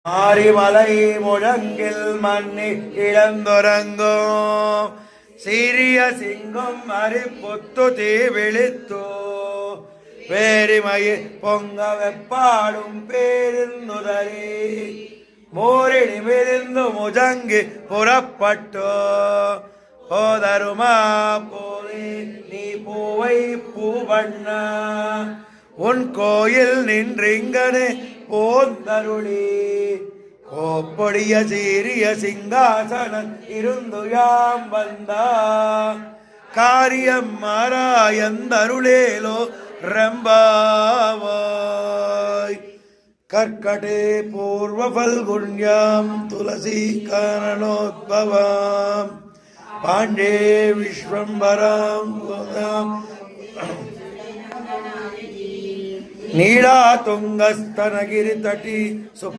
ஆரிமலை முழங்கில் மண்ணி இழந்துறங்கும் சீரிய சிங்கம் அரிப்புத்து தீ விழித்தோ வேரிமயில் பொங்க வெப்பாடும் பேருந்துதறி மூரிடி மிரிந்து முஜங்கி புறப்பட்டோ போதருமா போதே நீ பூவை பூவண்ண உன் கோயில் நின்றிங்கனே போந்தருளி கோப்பொடிய சீரிய சிங்காசனம் இருந்து யாம் வந்தா காரியம் மாறாயந்தருளேலோ ரம்பாவாய் கர்க்கடே பூர்வ பல்குண்யாம் துளசி காரணோத்பவாம் பாண்டே விஸ்வம்பராம் கோதாம் நீலா துங்கஸ்தனகிரி தட்டி